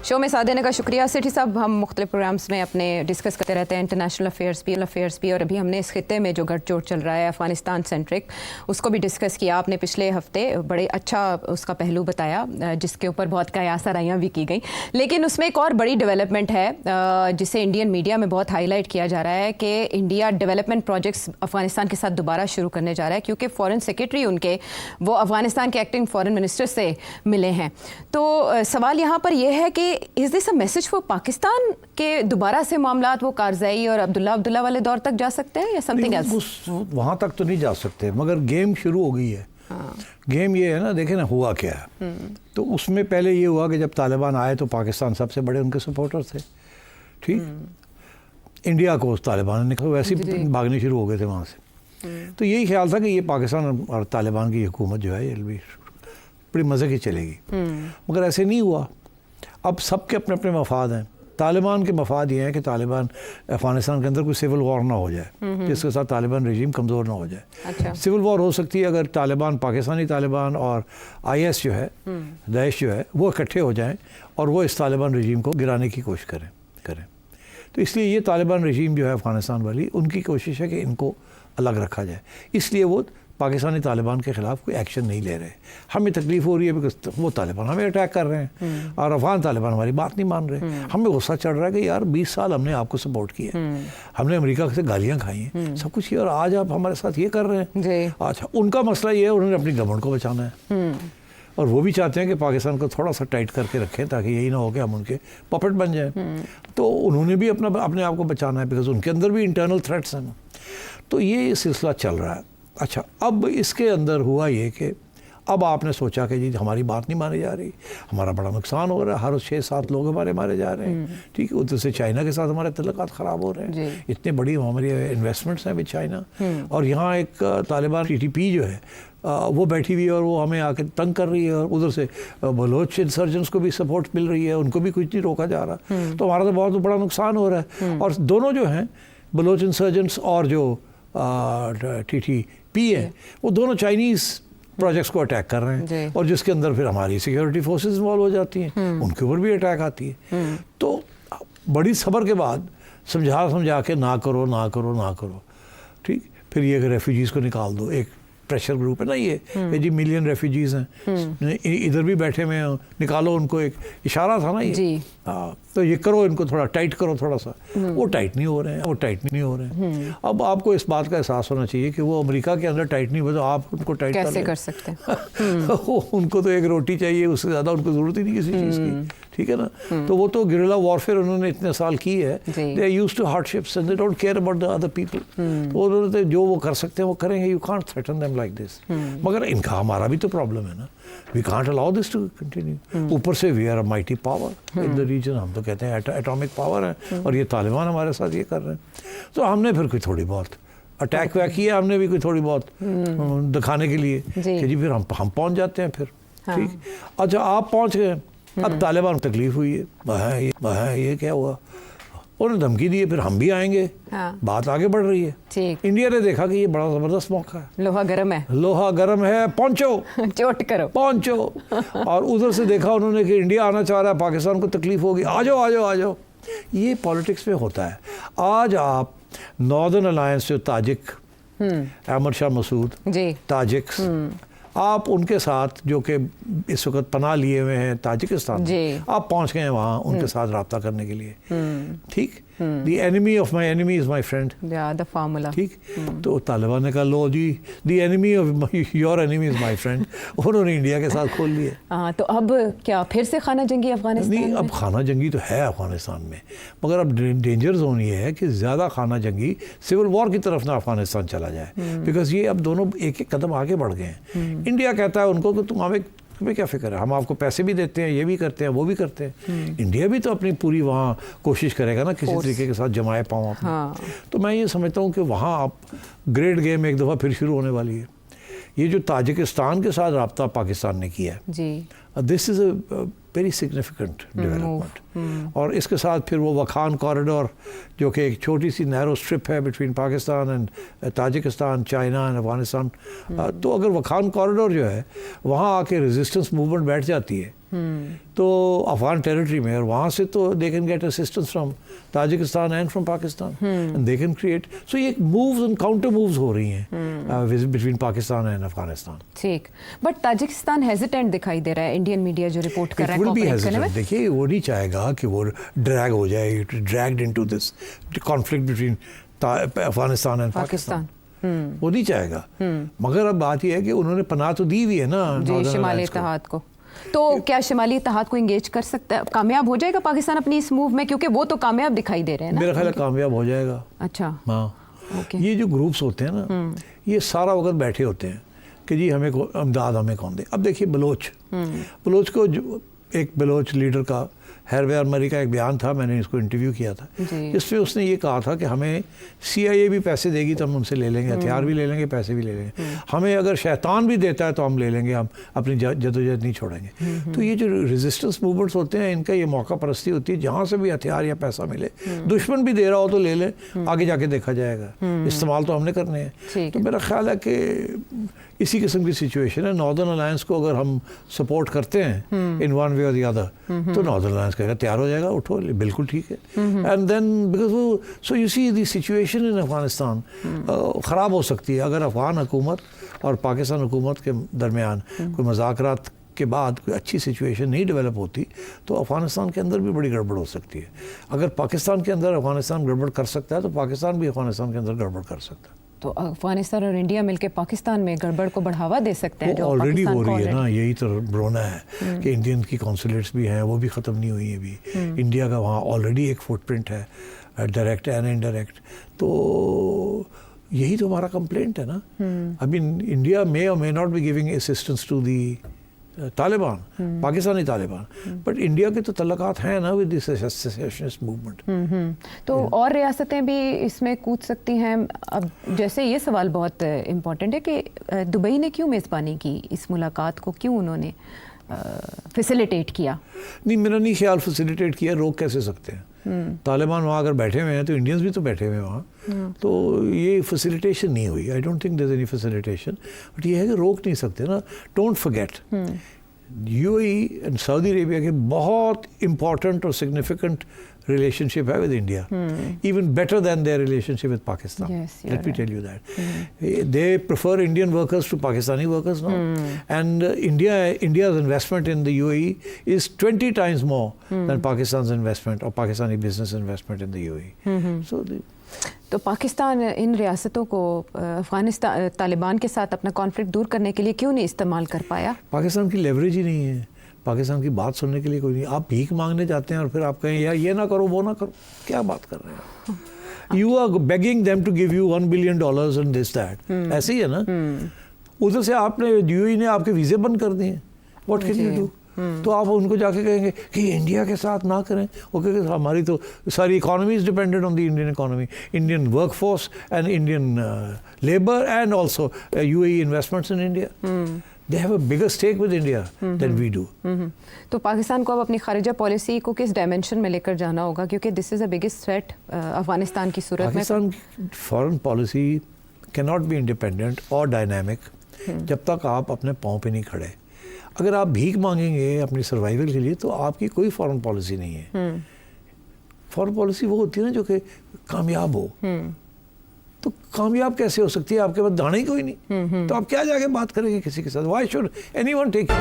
Show में साथ देने का शुक्रिया। सेठी साहब, हम मुख्तलिफ प्रोग्राम्स में अपने डिस्कस करते रहते हैं इंटरनेशनल अफेयर्स भी, और अभी हमने इस खित्ते में जो गठजोड़ चल रहा है अफ़गानिस्तान सेंट्रिक, उसको भी डिस्कस किया। आपने पिछले हफ्ते बड़े अच्छा उसका पहलू बताया जिसके ऊपर बहुत कयास आराइयाँ भी की गई, लेकिन उसमें एक और बड़ी डेवलपमेंट है जिसे इंडियन मीडिया में बहुत हाईलाइट किया जा रहा है कि इंडिया डेवलपमेंट प्रोजेक्ट्स अफ़गानिस्तान के साथ दोबारा शुरू करने जा रहा है, क्योंकि फ़ॉरेन सेक्रेटरी उनके वो अफ़गानिस्तान के एक्टिंग फ़ॉरेन मिनिस्टर से मिले हैं। तो सवाल यहाँ पर यह है कि is this a message for Pakistan के दोबारा से मामलात वो कारज़ई और अब्दुल्ला वाले दौर तक जा सकते हैं या समथिंग एल्स? वहाँ तक तो नहीं जा सकते, मगर गेम शुरू हो गई है। गेम ये है ना, देखें ना हुआ क्या है। तो उसमें पहले ये हुआ कि जब तालिबान आए तो पाकिस्तान सबसे बड़े उनके सपोर्टर थे, ठीक। इंडिया को तालिबान ने वैसे ही भागने शुरू हो गए थे वहाँ से। तो यही ख्याल था कि ये पाकिस्तान और तालिबान की हुकूमत जो है ये भी बड़ी मज़े की चलेगी, मगर ऐसे नहीं हुआ। अब सबके अपने अपने मफाद हैं। तालिबान के मफाद ये हैं कि तालिबान अफ़गानिस्तान के अंदर कोई सिविल वॉर ना हो जाए, जिसके साथ तालिबान रजीम कमज़ोर ना हो जाए। अच्छा। सिविल वॉर हो सकती है अगर तालिबान, पाकिस्तानी तालिबान और IS जो है, दाइश जो है, वो इकट्ठे हो जाएं और वो इस तालिबान रजीम को गिराने की कोशिश करें। तो इसलिए ये तालिबान रजीम जो है अफ़गानिस्तान वाली, उनकी कोशिश है कि इनको अलग रखा जाए। इसलिए वो पाकिस्तानी तालिबान के ख़िलाफ़ कोई एक्शन नहीं ले रहे। हमें तकलीफ़ हो रही है बिकॉज वो तालिबान हमें अटैक कर रहे हैं और अफ़गान तालिबान हमारी बात नहीं मान रहे। हमें गुस्सा चढ़ रहा है कि यार 20 साल हमने आपको सपोर्ट किया, हमने अमेरिका से गालियाँ खाई हैं, सब कुछ किया, और आज आप हमारे साथ ये कर रहे हैं। अच्छा, उनका मसला ये है उन्होंने अपनी गवर्नमेंट को बचाना है और वो भी चाहते हैं कि पाकिस्तान को थोड़ा सा टाइट करके रखें ताकि यही ना हो कि हम उनके पपेट बन जाएं। तो उन्होंने भी अपने आप को बचाना है बिकॉज उनके अंदर भी इंटरनल थ्रेट्स हैं। तो ये सिलसिला चल रहा है। अच्छा, अब इसके अंदर हुआ ये कि अब आपने सोचा कि जी हमारी बात नहीं मानी जा रही, हमारा बड़ा नुकसान हो रहा है, हर 6-7 लोग हमारे मारे जा रहे हैं, ठीक है। उधर से चाइना के साथ हमारे तल्लुकात ख़राब हो रहे हैं, इतने बड़ी हमारी इन्वेस्टमेंट्स हैं विद चाइना, और यहाँ एक तालिबान TTP जो है वो बैठी हुई है और वो हमें आके तंग कर रही है, और उधर से बलोच इंसर्जेंट्स को भी सपोर्ट मिल रही है, उनको भी कुछ नहीं रोका जा रहा। तो हमारा तो बहुत बड़ा नुकसान हो रहा है। और दोनों जो हैं, बलोच इंसर्जेंट्स और जो TTP है, वो दोनों चाइनीज़ प्रोजेक्ट्स को अटैक कर रहे हैं, और जिसके अंदर फिर हमारी सिक्योरिटी फोर्सेस इन्वॉल्व हो जाती हैं, उनके ऊपर भी अटैक आती है। तो बड़ी सब्र के बाद समझा के ना करो, ठीक। फिर ये रेफ्यूजीज़ को निकाल दो, एक प्रेशर ग्रुप है ना ये जी, मिलियन रेफ्यूजीज़ हैं, इधर भी बैठे हुए हैं, निकालो उनको, एक इशारा था ना ये। तो ये करो, इनको थोड़ा टाइट करो थोड़ा सा। वो टाइट नहीं हो रहे हैं, अब आपको इस बात का एहसास होना चाहिए कि वो अमेरिका के अंदर टाइट नहीं हुआ तो आप उनको टाइट कैसे कर सकते हैं? उनको तो एक रोटी चाहिए, उससे ज़्यादा उनको ज़रूरत ही नहीं किसी चीज़ की, ठीक है ना। तो वो तो गिरिला वॉरफेयर उन्होंने इतने साल की है, they are used to hardships and they don't care about the other people. तो उन्होंने जो वो कर सकते हैं वो करेंगे, you can't threaten them like this. मगर इनका हमारा भी तो प्रॉब्लम है ना, we can't allow this to continue. ऊपर से we are a mighty power in the region, हम तो कहते हैं एटॉमिक पावर है, और ये तालिबान हमारे साथ ये कर रहे हैं। तो हमने फिर कोई थोड़ी बहुत अटैक वैक किया, हमने भी कोई थोड़ी बहुत दिखाने के लिए कि जी फिर हम पहुंच जाते हैं फिर, ठीक। अच्छा, आप पहुंच गए, अब तालिबान को तकलीफ हुई है, ये क्या हुआ, उन्होंने धमकी दी है फिर हम भी आएंगे। बात आगे बढ़ रही है। इंडिया ने देखा कि ये बड़ा ज़बरदस्त मौका है, लोहा गर्म है, पहुंचो चोट करो, पहुंचो। और उधर से देखा उन्होंने कि इंडिया आना चाह रहा है, पाकिस्तान को तकलीफ होगी, आ जाओ। ये पॉलिटिक्स में होता है। आज आप नॉर्दर्न अलायंस जो ताजिक, अहमद शाह मसूद ताजिक्स, आप उनके साथ जो कि इस वक्त पनाह लिए हुए हैं ताजिकिस्तान, आप पहुंच गए हैं वहाँ उनके साथ रब्ता करने के लिए, ठीक। The enemy of my enemy is my friend, the formula, ठीक। तो तालिबान ने कहा लो जी, the enemy of your enemy is my friend, उन्होंने इंडिया के साथ खोल लिए। तो अब क्या फिर से खाना जंगी अफगानिस्तान? नहीं, अब खाना जंगी तो है अफगानिस्तान में, मगर अब डेंजर जोन ये है कि ज़्यादा खाना जंगी सिविल वॉर की तरफ ना अफगानिस्तान चला जाए, बिकॉज ये अब दोनों एक कदम आगे बढ़ गए हैं। इंडिया कहता है उनको कि तुम्हें क्या फिक्र है, हम आपको पैसे भी देते हैं, ये भी करते हैं, वो भी करते हैं। इंडिया भी तो अपनी पूरी वहाँ कोशिश करेगा ना किसी तरीके के साथ जमाए पाऊँ अपने। तो मैं ये समझता हूँ कि वहाँ आप ग्रेट गेम एक दफ़ा फिर शुरू होने वाली है। ये जो ताजिकिस्तान के साथ रब्ता पाकिस्तान ने किया है, this is a very significant development. और इसके साथ फिर वो वखान कॉरिडोर जो कि एक छोटी सी नैरो स्ट्रिप है between Pakistan and Tajikistan, China and Afghanistan. तो अगर वखान कॉरिडोर जो है वहाँ आके रेजिस्टेंस मूवमेंट बैठ जाती है तो अफगान टेरिटरी में, और वहाँ से तो they can get assistance from Tajikistan and from Pakistan and they can create, so ये मूव्स एंड काउंटर मूव्स हो रही हैं बिटवीन पाकिस्तान एंड अफगानिस्तान। ठीक, बट ताजिकिस्तान हेजिटेंट दिखाई दे रहा है, इंडियन मीडिया जो रिपोर्ट कर रहा है कोऑपरेट करने में। देखिए वो नहीं चाहेगा कि वो ड्रैग हो जाए, dragged into this conflict between Afghanistan and Pakistan, वो नहीं चाहेगा। मगर अब बात यह है कि उन्होंने पनाह तो दी हुई है ना जी शिमाली इत्तेहाद को, तो क्या शिमाली इत्तेहाद को इंगेज कर सकता है, कामयाब हो जाएगा पाकिस्तान अपनी इस मूव में, क्योंकि वो तो कामयाब दिखाई दे रहे हैं ना? मेरा ख्याल है कामयाब हो जाएगा। अच्छा, हाँ, ये जो ग्रुप्स होते हैं ना, ये सारा वक्त बैठे होते हैं कि जी हमें इमदाद हमें कौन दे। अब देखिए बलोच को एक बलोच लीडर का हैरवे अरमरी का एक बयान था, मैंने इसको इंटरव्यू किया था, जिसमें उसने ये कहा था कि हमें CIA भी पैसे देगी तो हम उनसे ले लेंगे, हथियार भी ले लेंगे, पैसे भी ले लेंगे, हमें अगर शैतान भी देता है तो हम ले लेंगे, हम अपनी जदोजहद नहीं छोड़ेंगे। तो ये जो रेजिस्टेंस मूवमेंट्स होते हैं, इनका ये मौका परस्ती होती है, जहाँ से भी हथियार या पैसा मिले, दुश्मन भी दे रहा हो तो ले ले, आगे जाके देखा जाएगा, इस्तेमाल तो हमने करने हैं। तो मेरा ख्याल है कि इसी किस्म की सिचुएशन है। नॉर्दर्न अलायंस को अगर हम सपोर्ट करते हैं इन वन वे और द अदर, तो नॉर्दर्न अलायंस कहेगा तैयार हो जाएगा, उठो, बिल्कुल ठीक है। एंड देन बिकॉज वो, so you see the situation in Afghanistan ख़राब हो सकती है अगर अफगान हुकूमत और पाकिस्तान हुकूमत के दरमियान कोई मुज़ाकरात के बाद कोई अच्छी सिचुएशन नहीं डेवलप होती, तो अफगानिस्तान के अंदर भी बड़ी गड़बड़ हो सकती है। अगर पाकिस्तान के अंदर अफगानिस्तान गड़बड़ कर सकता है, तो पाकिस्तान भी अफगानिस्तान के अंदर गड़बड़ कर सकता है। तो अफगानिस्तान और इंडिया मिलकर पाकिस्तान में गड़बड़ को बढ़ावा दे सकते हैं, जो ऑलरेडी हो रही है ना, यही तो रोना है कि इंडियन की कॉन्सुलेट्स भी हैं, वो भी ख़त्म नहीं हुई है अभी। इंडिया का वहाँ ऑलरेडी एक फुटप्रिंट है, डायरेक्ट एंड इनडायरेक्ट, तो यही तो हमारा कंप्लेंट है ना। अभी इंडिया मे और may not be giving assistance to the Taliban, Pakistani Taliban, but India के तो तल्लकात हैं ना विद दिस सेसेशनिस्ट मूवमेंट। तो और रियासतें भी इसमें कूद सकती हैं। अब जैसे ये सवाल बहुत इम्पोर्टेंट है कि दुबई ने क्यों मेज़बानी की इस मुलाकात को, क्यों उन्होंने फैसिलिटेट किया? नहीं, मेरा नहीं ख्याल फैसिलिटेट किया, रोक कैसे सकते हैं? तालिबान वहाँ अगर बैठे हुए हैं तो इंडियंस भी तो बैठे हुए हैं वहाँ, तो ये फैसिलिटेशन नहीं हुई। I don't think there is any facilitation, but ये है कि रोक नहीं सकते ना। Don't forget UAE and Saudi Arabia के बहुत इंपॉर्टेंट और सिग्निफिकेंट relationship है with India, even better than their relationship with Pakistan. Yes, let me tell you that. They prefer Indian workers to Pakistani workers now, and India's investment in the UAE is 20 times more than Pakistan's investment or Pakistani business investment in the UAE. So तो पाकिस्तान इन रियासतों को अफगानिस्तान तालिबान के साथ अपना conflict दूर करने के लिए क्यों नहीं इस्तेमाल कर पाया? पाकिस्तान की लेवरेज ही नहीं है, पाकिस्तान की बात सुनने के लिए कोई नहीं। आप भीख मांगने जाते हैं और फिर आप कहें यार ये ना करो वो ना करो, क्या बात कर रहे हैं? You are begging them to give you $1 billion and this that, ऐसे ही है ना। उधर से आपने UAE ने आपके वीज़े बंद कर दिए, व्हाट कैन यू डू? तो आप उनको जाके कहेंगे कि इंडिया के साथ ना करें, वो कहेंगे हमारी तो सारी economy is dependent on the Indian economy, Indian work force and Indian labour and also UAE investments in India. They have a bigger stake with India than we do. तो पाकिस्तान को अब अपनी खारिजा पॉलिसी को किस डायमेंशन में लेकर जाना होगा, क्योंकि this is a biggest threat Afghanistan की सूरत में? पाकिस्तान की foreign policy can not be independent और डायनामिक जब तक आप अपने पाँव पे नहीं खड़े। अगर आप भीख मांगेंगे अपनी सर्वाइवल के लिए, तो आपकी कोई फॉरेन पॉलिसी नहीं है। फॉरेन पॉलिसी वो होती है ना जो कि कामयाब हो। तो कामयाब कैसे हो सकती है? आपके पास दाना ही कोई नहीं, तो आप क्या जाके बात करेंगे किसी के साथ? Why should anyone take